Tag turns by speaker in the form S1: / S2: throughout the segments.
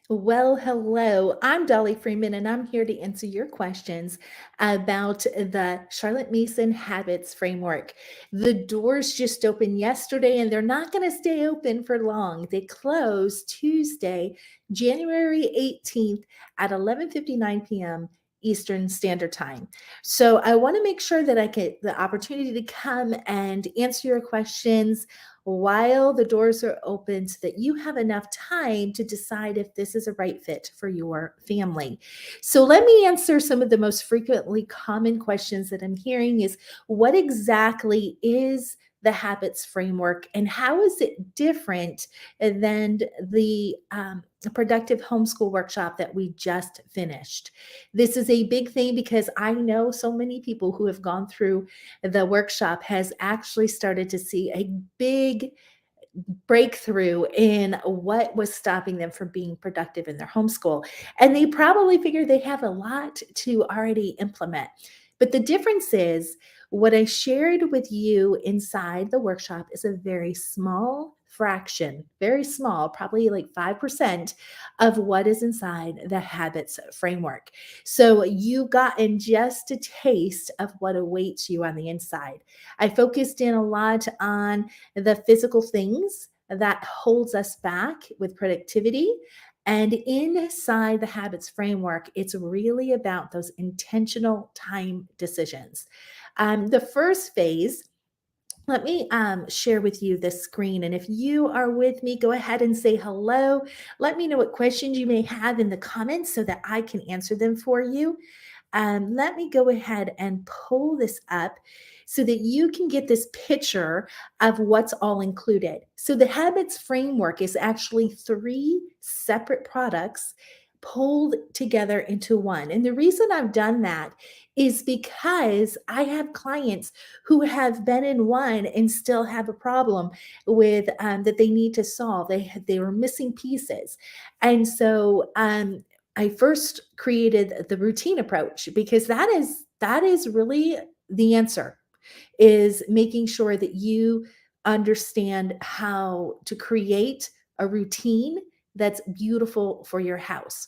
S1: Well, hello. I'm Dolly Freeman, and I'm here to answer your questions about the Charlotte Mason Habits Framework. The doors just opened yesterday, and they're not going to stay open for long. They close Tuesday, January 18th at 11:59 p.m. Eastern Standard Time. So I want to make sure that I get the opportunity to come and answer your questions while the doors are open so that you have enough time to decide if this is a right fit for your family. So let me answer some of the most frequently common questions that I'm hearing is what exactly is the habits framework and how is it different than the productive homeschool workshop that we just finished? This is a big thing because I know so many people who have gone through the workshop has actually started to see a big breakthrough in what was stopping them from being productive in their homeschool. And they probably figure they have a lot to already implement. But the difference is what I shared with you inside the workshop is a very small fraction, very small, probably like 5% of what is inside the habits framework. So you gotten just a taste of what awaits you on the inside. I focused in a lot on the physical things that holds us back with productivity. And inside the habits framework, it's really about those intentional time decisions. The first phase, let me share with you this screen. And if you are with me, go ahead and say hello. Let me know what questions you may have in the comments so that I can answer them for you. Let me go ahead and pull this up so that you can get this picture of what's all included. So, the habits framework is actually three separate products pulled together into one. And the reason I've done that is because I have clients who have been in one and still have a problem with that they need to solve. They were missing pieces, and so I first created the routine approach because that is really the answer is making sure that you understand how to create a routine that's beautiful for your house.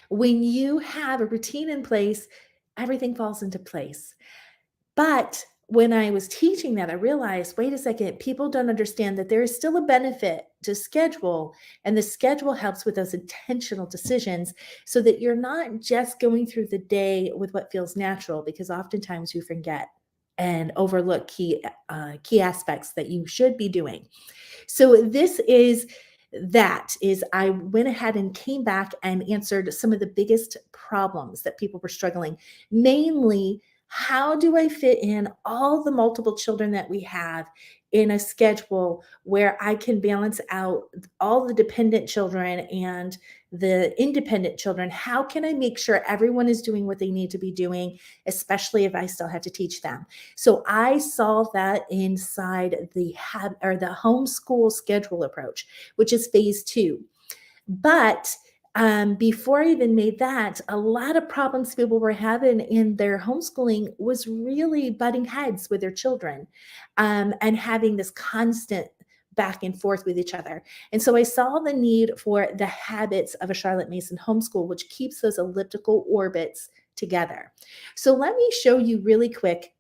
S1: When you have a routine in place, everything falls into place. But when I was teaching that, I realized, wait a second, people don't understand that there is still a benefit to schedule, and the schedule helps with those intentional decisions so that you're not just going through the day with what feels natural, because oftentimes you forget and overlook key aspects that you should be doing. So this is that is I went ahead and came back and answered some of the biggest problems that people were struggling, mainly how do I fit in all the multiple children that we have in a schedule where I can balance out all the dependent children and the independent children? How can I make sure everyone is doing what they need to be doing, especially if I still have to teach them? So I solve that inside the homeschool schedule approach, which is phase two. But before I even made that, a lot of problems people were having in their homeschooling was really butting heads with their children and having this constant back and forth with each other. And so I saw the need for the habits of a Charlotte Mason homeschool, which keeps those elliptical orbits together. So let me show you really quick.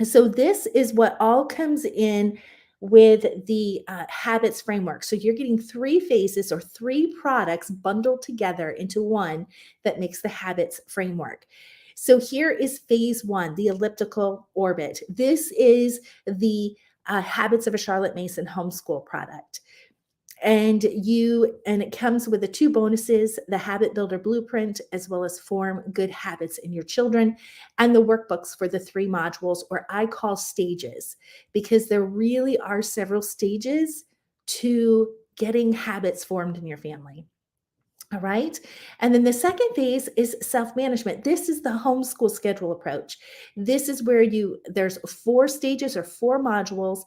S1: So this is what all comes in with the habits framework. So you're getting three phases or three products bundled together into one that makes the habits framework. So here is phase one, the elliptical orbit. This is the habits of a Charlotte Mason homeschool product. And it comes with the two bonuses, the habit builder blueprint, as well as form good habits in your children, and the workbooks for the three modules, or I call stages, because there really are several stages to getting habits formed in your family. All right. And then the second phase is self management. This is the homeschool schedule approach. This is where there's four stages or four modules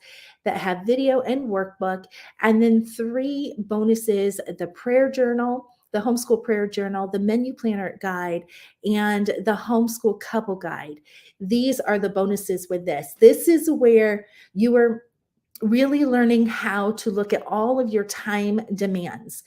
S1: that have video and workbook, and then three bonuses, the prayer journal, the homeschool prayer journal, the menu planner guide, and the homeschool couple guide. These are the bonuses with this. This is where you are really learning how to look at all of your time demands.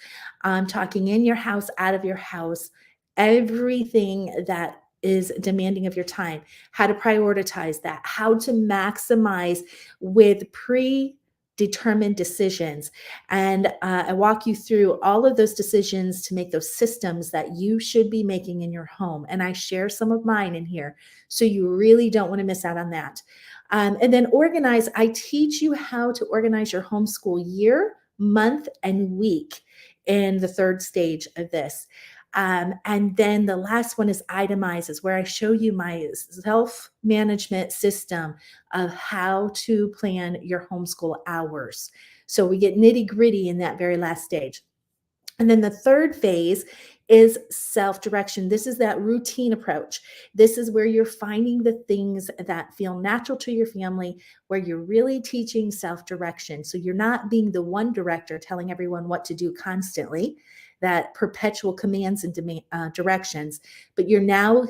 S1: Talking in your house, out of your house, everything that is demanding of your time, how to prioritize that, how to maximize with predetermined decisions. And I walk you through all of those decisions to make those systems that you should be making in your home. And I share some of mine in here. So you really don't want to miss out on that. And then organize, I teach you how to organize your homeschool year, month, and week in the third stage of this. And then the last one is itemize, is where I show you my self management system of how to plan your homeschool hours. So we get nitty gritty in that very last stage. And then the third phase is self direction. This is that routine approach. This is where you're finding the things that feel natural to your family, where you're really teaching self direction. So you're not being the one director telling everyone what to do constantly, that perpetual commands and directions, but you're now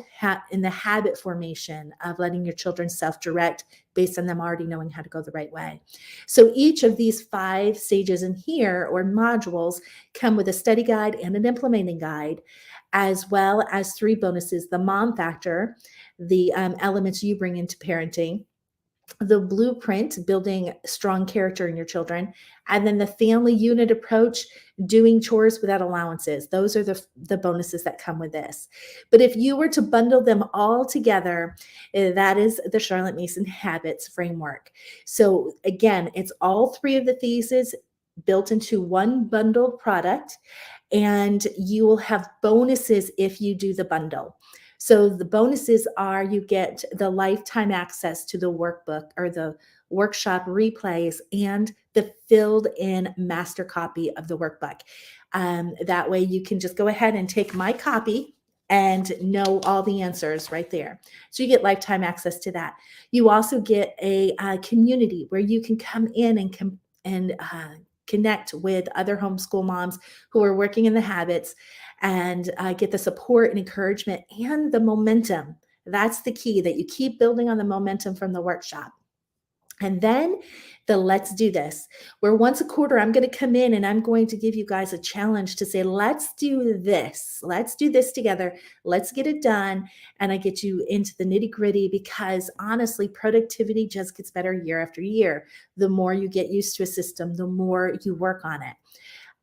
S1: in the habit formation of letting your children self direct based on them already knowing how to go the right way. So each of these 5 stages in here, or modules, come with a study guide and an implementing guide, as well as 3 bonuses: the mom factor, the elements you bring into parenting, the blueprint, building strong character in your children, and then the family unit approach, doing chores without allowances. Those are the bonuses that come with this. But if you were to bundle them all together, that is the Charlotte Mason Habits Framework. So again, it's all 3 of the phases built into one bundled product, and you will have bonuses if you do the bundle. So the bonuses are, you get the lifetime access to the workbook or the workshop replays and the filled in master copy of the workbook. That way you can just go ahead and take my copy and know all the answers right there. So you get lifetime access to that. You also get a community where you can come in and connect with other homeschool moms who are working in the habits, and get the support and encouragement and the momentum. That's the key, that you keep building on the momentum from the workshop. And then the let's do this, where once a quarter, I'm going to come in and I'm going to give you guys a challenge to say, let's do this. Let's do this together. Let's get it done. And I get you into the nitty gritty, because honestly, productivity just gets better year after year. The more you get used to a system, the more you work on it.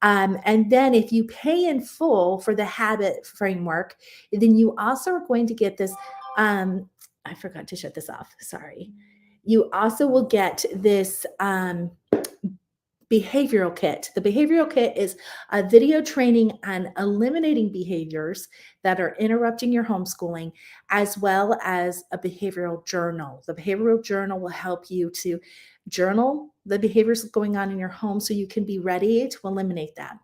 S1: And then if you pay in full for the habit framework, then you also are going to get this. I forgot to shut this off. Sorry. You also will get this behavioral kit. The behavioral kit is a video training on eliminating behaviors that are interrupting your homeschooling, as well as a behavioral journal. The behavioral journal will help you to journal the behaviors going on in your home so you can be ready to eliminate that.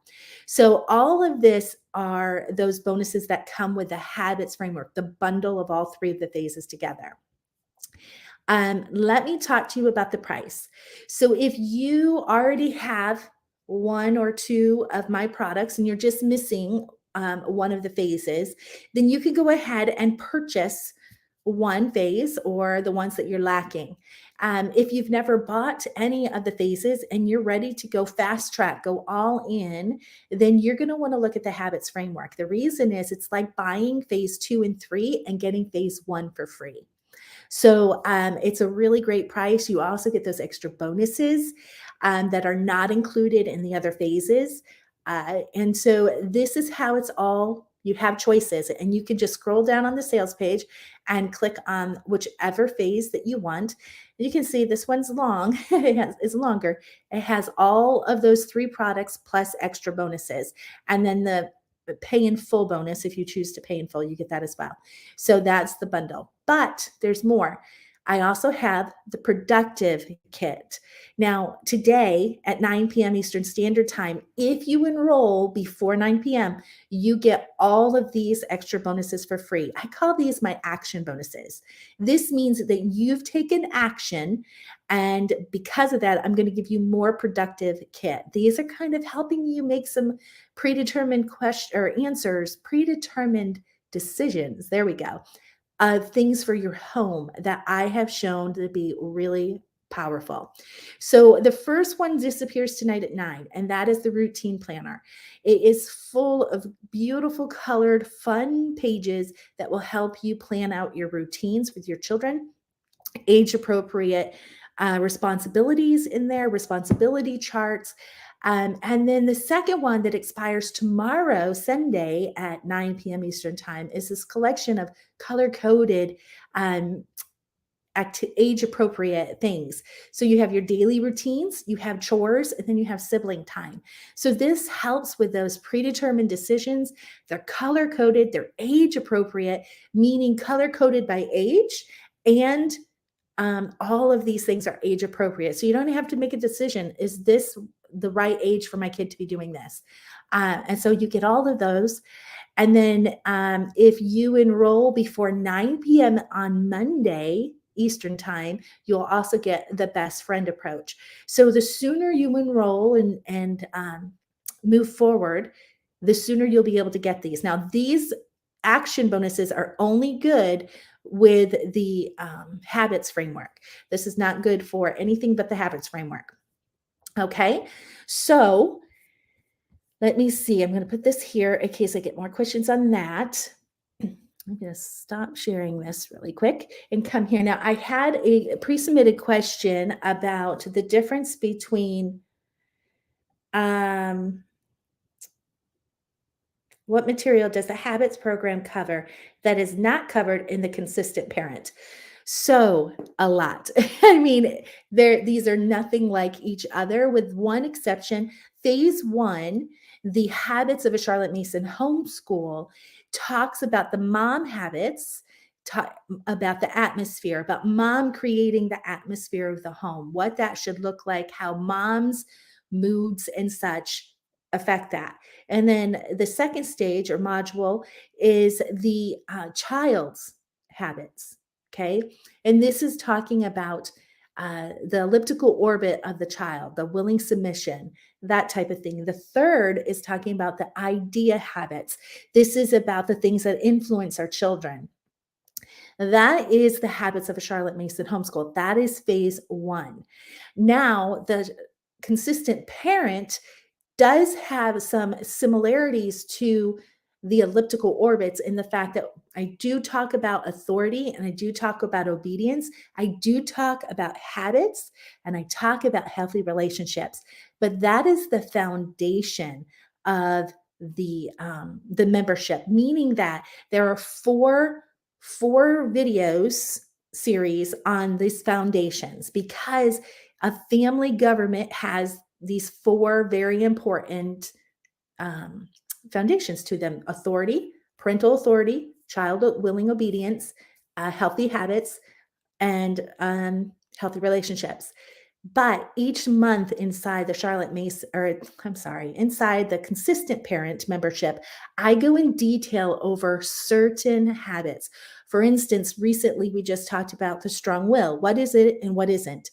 S1: So all of this are those bonuses that come with the habits framework, the bundle of all 3 of the phases together. Let me talk to you about the price. So if you already have 1 or 2 of my products and you're just missing one of the phases, then you could go ahead and purchase one phase or the ones that you're lacking. If you've never bought any of the phases and you're ready to go fast track, go all in, then you're going to want to look at the habits framework. The reason is, it's like buying phase 2 and 3 and getting phase 1 for free. So it's a really great price. You also get those extra bonuses that are not included in the other phases. And so this is how it's all, you have choices, and you can just scroll down on the sales page and click on whichever phase that you want. You can see this one's long, it's longer. It has all of those 3 products plus extra bonuses. And then the pay in full bonus, if you choose to pay in full, you get that as well. So that's the bundle. But there's more. I also have the productive kit. Now, today at 9 p.m. Eastern Standard Time, if you enroll before 9 p.m., you get all of these extra bonuses for free. I call these my action bonuses. This means that you've taken action, and because of that, I'm going to give you more productive kit. These are kind of helping you make some predetermined question or answers, predetermined decisions. There we go. Things for your home that I have shown to be really powerful. So the first one disappears tonight at 9, and that is the routine planner. It is full of beautiful, colored, fun pages that will help you plan out your routines with your children, age appropriate responsibilities in there, responsibility charts. And then the second one that expires tomorrow, Sunday at 9 p.m. Eastern Time, is this collection of color coded um, age appropriate things. So you have your daily routines, you have chores, and then you have sibling time. So this helps with those predetermined decisions. They're color coded, they're age appropriate, meaning color coded by age, and all of these things are age appropriate. So you don't have to make a decision. Is this the right age for my kid to be doing this? And so you get all of those. And then if you enroll before 9 p.m. on Monday, Eastern Time, you'll also get the best friend approach. So the sooner you enroll and move forward, the sooner you'll be able to get these. Now, these action bonuses are only good with the habits framework. This is not good for anything but the habits framework. Okay, so let me see. I'm going to put this here in case I get more questions on that. I'm going to stop sharing this really quick and come here. Now, I had a pre-submitted question about the difference between what material does the habits program cover that is not covered in the consistent parent? So a lot. I mean, these are nothing like each other with one exception. Phase 1, the habits of a Charlotte Mason homeschool, talks about the mom habits, about the atmosphere, about mom creating the atmosphere of the home, what that should look like, how mom's moods and such affect that. And then the second stage or module is the child's habits. Okay. And this is talking about the elliptical orbit of the child, the willing submission, that type of thing. The third is talking about the idea habits. This is about the things that influence our children. That is the habits of a Charlotte Mason homeschool. That is phase 1. Now, the consistent parent does have some similarities to the elliptical orbits in the fact that I do talk about authority and I do talk about obedience. I do talk about habits and I talk about healthy relationships. But that is the foundation of the membership, meaning that there are four videos series on these foundations because a family government has these 4 very important foundations to them: authority, parental authority, child willing obedience, healthy habits, and healthy relationships. But each month inside the Charlotte Mason, or I'm sorry, inside the consistent parent membership, I go in detail over certain habits. For instance, recently we just talked about the strong will. What is it and what isn't?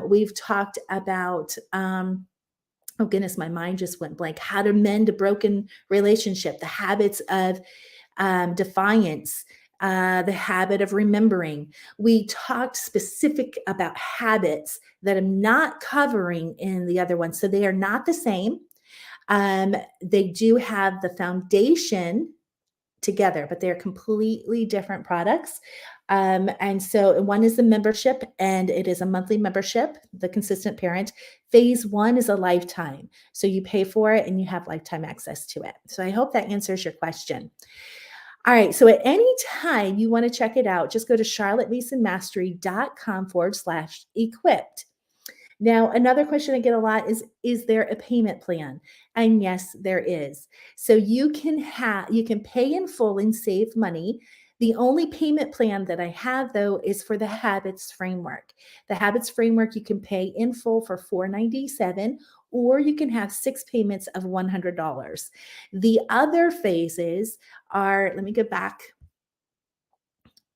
S1: We've talked about, oh goodness, my mind just went blank. How to mend a broken relationship, the habits of defiance, the habit of remembering. We talked specific about habits that I'm not covering in the other ones. So they are not the same. They do have the foundation together, but they're completely different products. And so one is the membership, and it is a monthly membership, the consistent parent. Phase 1 is a lifetime. So you pay for it and you have lifetime access to it. So I hope that answers your question. All right. So at any time you want to check it out, just go to charlottemasonmastery.com/equipped. Now, another question I get a lot is there a payment plan? And yes, there is. So you can pay in full and save money. The only payment plan that I have, though, is for the habits framework. The habits framework, you can pay in full for $497, or you can have 6 payments of $100. The other phases are, let me go back.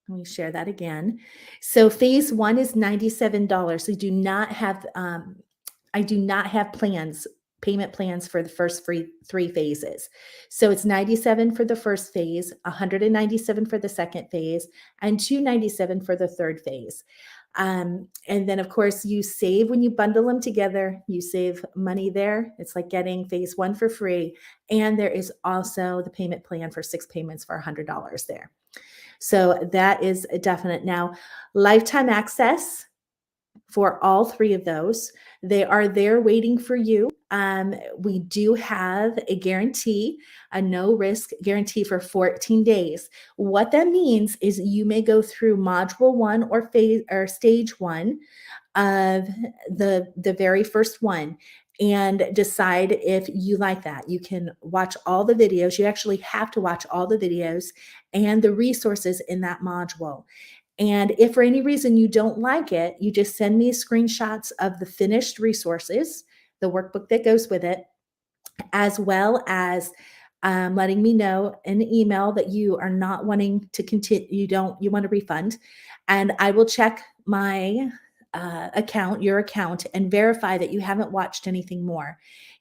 S1: Let me share that again. So phase 1 is $97. So I do not have payment plans for the first 3 phases. So it's $97 for the first phase, $197 for the second phase, and $297 for the third phase. And then, of course, you save when you bundle them together, you save money there. It's like getting phase one for free. And there is also the payment plan for 6 payments for $100 there. So that is a definite. Now, lifetime access for all three of those. They are there waiting for you. We do have a guarantee, a no risk guarantee for 14 days. What that means is you may go through module one or phase or stage one of the very first one and decide if you like that. You can watch all the videos. You actually have to watch all the videos and the resources in that module. And if for any reason you don't like it, you just send me screenshots of the finished resources, the workbook that goes with it, as well as letting me know in an email that you are not wanting to continue, you want a refund. And I will check my account, your account, and verify that you haven't watched anything more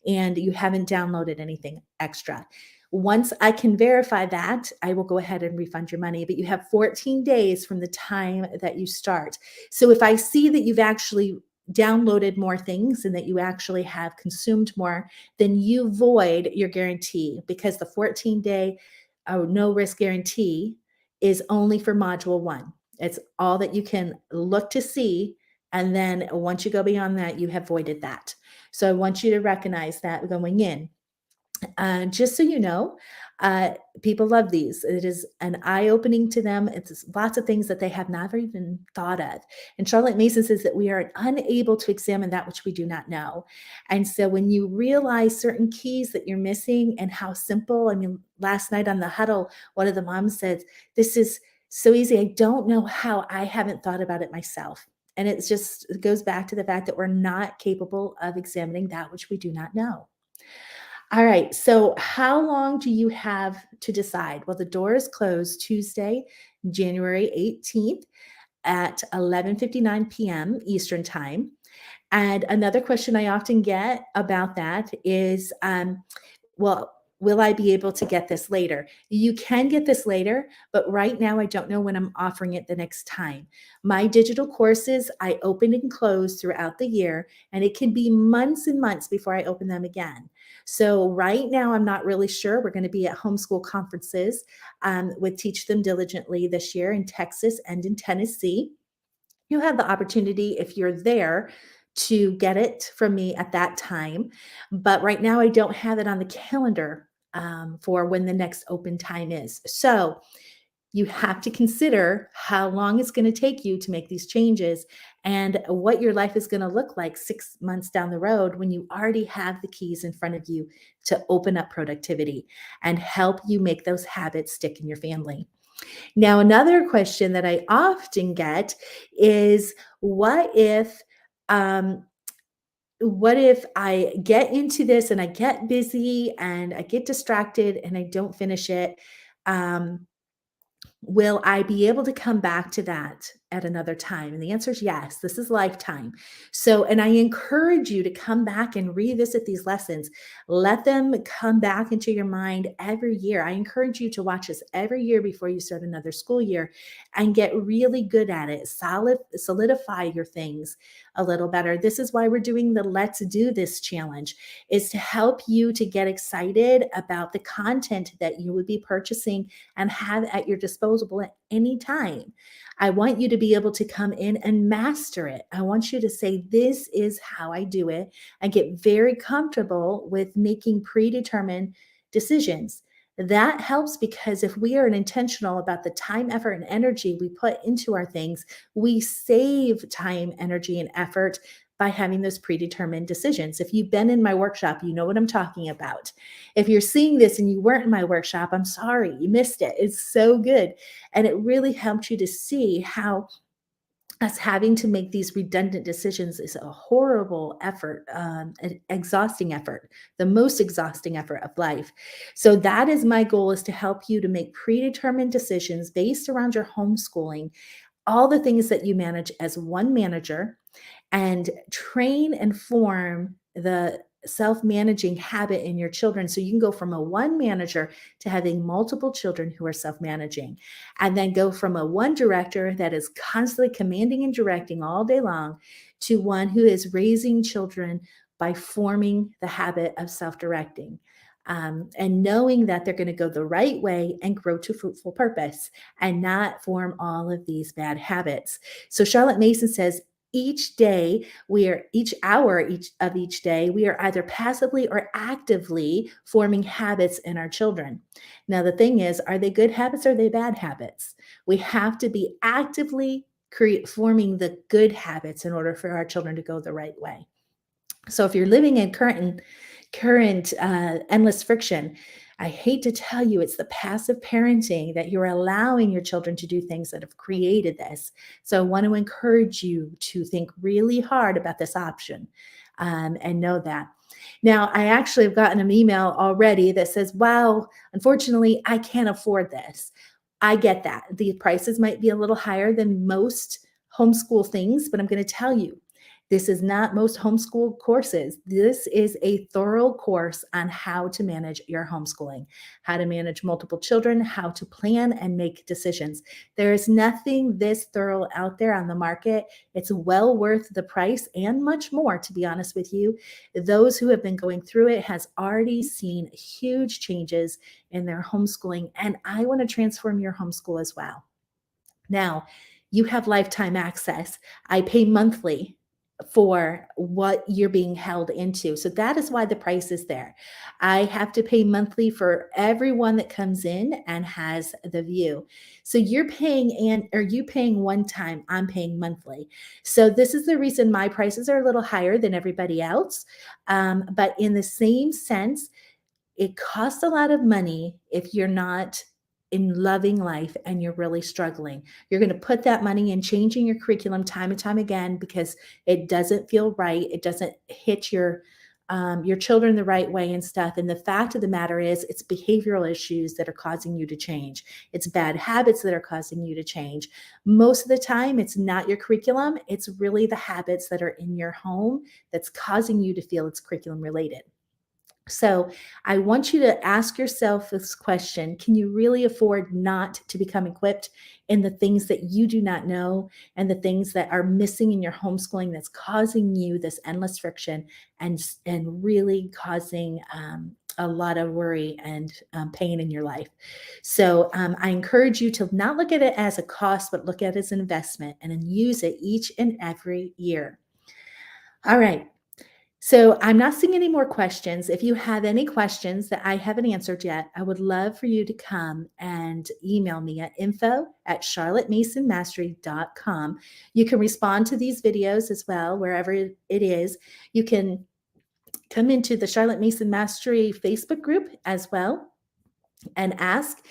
S1: and you haven't downloaded anything extra. Once I can verify that, I will go ahead and refund your money, but you have 14 days from the time that you start. So if I see that you've actually downloaded more things and that you actually have consumed more, then you void your guarantee because the 14-day no risk guarantee is only for module one. It's all that you can look to see. And then once you go beyond that, you have voided that. So I want you to recognize that going in. Just so you know, people love these. It is an eye opening to them. It's lots of things that they have never even thought of. And Charlotte Mason says that we are unable to examine that which we do not know. And so when you realize certain keys that you're missing and how simple, I mean, last night on the huddle, one of the moms said, "This is so easy. I don't know how I haven't thought about it myself." And it goes back to the fact that we're not capable of examining that which we do not know. All right. So, how long do you have to decide? Well, the doors close Tuesday, January 18th at 11:59 p.m. Eastern Time. And another question I often get about that is, well, will I be able to get this later? You can get this later, but right now I don't know when I'm offering it the next time. My digital courses, I open and close throughout the year, and it can be months and months before I open them again. So right now, I'm not really sure. We're going to be at homeschool conferences with Teach Them Diligently this year in Texas and in Tennessee. You have the opportunity, if you're there, to get it from me at that time. But right now, I don't have it on the calendar for when the next open time is. So you have to consider how long it's going to take you to make these changes and what your life is going to look like 6 months down the road when you already have the keys in front of you to open up productivity and help you make those habits stick in your family. Now, another question that I often get is um, what if I get into this and I get busy and I get distracted and I don't finish it? Um, Will I be able to come back to that at another time? And the answer is yes. This is lifetime. So, and I encourage you to come back and revisit these lessons. Let them come back into your mind every year. I encourage you to watch this every year before you start another school year and get really good at it. Solidify your things a little better. This is why we're doing the Let's Do This challenge, is to help you to get excited about the content that you would be purchasing and have at your disposal at any time. I want you to be able to come in and master it. I want you to say, "This is how I do it," and get very comfortable with making predetermined decisions. That helps because if we are intentional about the time, effort, and energy we put into our things, we save time, energy, and effort by having those predetermined decisions. If you've been in my workshop, you know what I'm talking about. If you're seeing this and you weren't in my workshop, I'm sorry, you missed it. It's so good. And it really helped you to see how us having to make these redundant decisions is a horrible effort, an exhausting effort, the most exhausting effort of life. So that is my goal, is to help you to make predetermined decisions based around your homeschooling, all the things that you manage as one manager, and train and form self-managing habit in your children, so you can go from a one manager to having multiple children who are self-managing, and then go from a one director that is constantly commanding and directing all day long to one who is raising children by forming the habit of self-directing, and knowing that they're going to go the right way and grow to fruitful purpose and not form all of these bad habits. So Charlotte Mason says each day we are each hour each day we are either passively or actively forming habits in our children. Now the thing is, are they good habits or are they bad habits? We have to be actively forming the good habits in order for our children to go the right way. So if you're living in current endless friction, I hate to tell you, it's the passive parenting that you're allowing your children to do things that have created this. So I want to encourage you to think really hard about this option, and know that. Now, I actually have gotten an email already that says, wow, unfortunately, I can't afford this. I get that. The prices might be a little higher than most homeschool things, but I'm going to tell you, this is not most homeschool courses. This is a thorough course on how to manage your homeschooling, how to manage multiple children, how to plan and make decisions. There is nothing this thorough out there on the market. It's well worth the price and much more, to be honest with you. Those who have been going through it has already seen huge changes in their homeschooling, and I want to transform your homeschool as well. Now, you have lifetime access. I pay monthly for what you're being held into. So that is why the price is there. I have to pay monthly for everyone that comes in and has the view. So you're paying, and are you paying one time? I'm paying monthly. So this is the reason my prices are a little higher than everybody else. But in the same sense, it costs a lot of money if you're not in loving life and you're really struggling. You're going to put that money in changing your curriculum time and time again because it doesn't feel right. It doesn't hit your children the right way and stuff. And the fact of the matter is, it's behavioral issues that are causing you to change. It's bad habits that are causing you to change. Most of the time, it's not your curriculum. It's really the habits that are in your home that's causing you to feel it's curriculum related. So I want you to ask yourself this question: can you really afford not to become equipped in the things that you do not know and the things that are missing in your homeschooling that's causing you this endless friction and really causing a lot of worry and pain in your life? So I encourage you to not look at it as a cost, but look at it as an investment and then use it each and every year. All right. So I'm not seeing any more questions. If you have any questions that I haven't answered yet, I would love for you to come and email me at info@charlottemasonmastery.com. You can respond to these videos as well, wherever it is. You can come into the Charlotte Mason Mastery Facebook group as well and ask.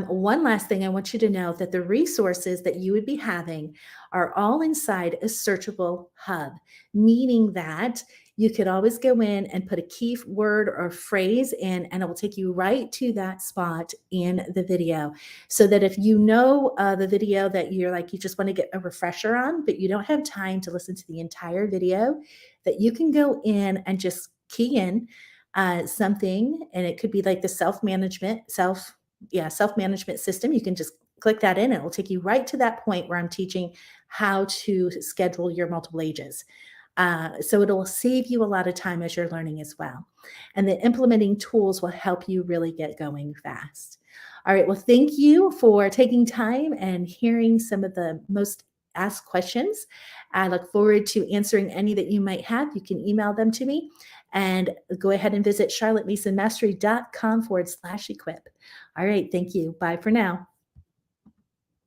S1: One last thing, I want you to know that the resources that you would be having are all inside a searchable hub, meaning that you could always go in and put a key word or phrase in, and it will take you right to that spot in the video. So that if you know the video that you're like, you just want to get a refresher on, but you don't have time to listen to the entire video, that you can go in and just key in something, and it could be like the self-management system. You can just click that in, and it will take you right to that point where I'm teaching how to schedule your multiple ages. So it'll save you a lot of time as you're learning as well. And the implementing tools will help you really get going fast. All right. Well, thank you for taking time and hearing some of the most asked questions. I look forward to answering any that you might have. You can email them to me, and go ahead and visit charlottemasonmastery.com/equip. All right. Thank you. Bye for now.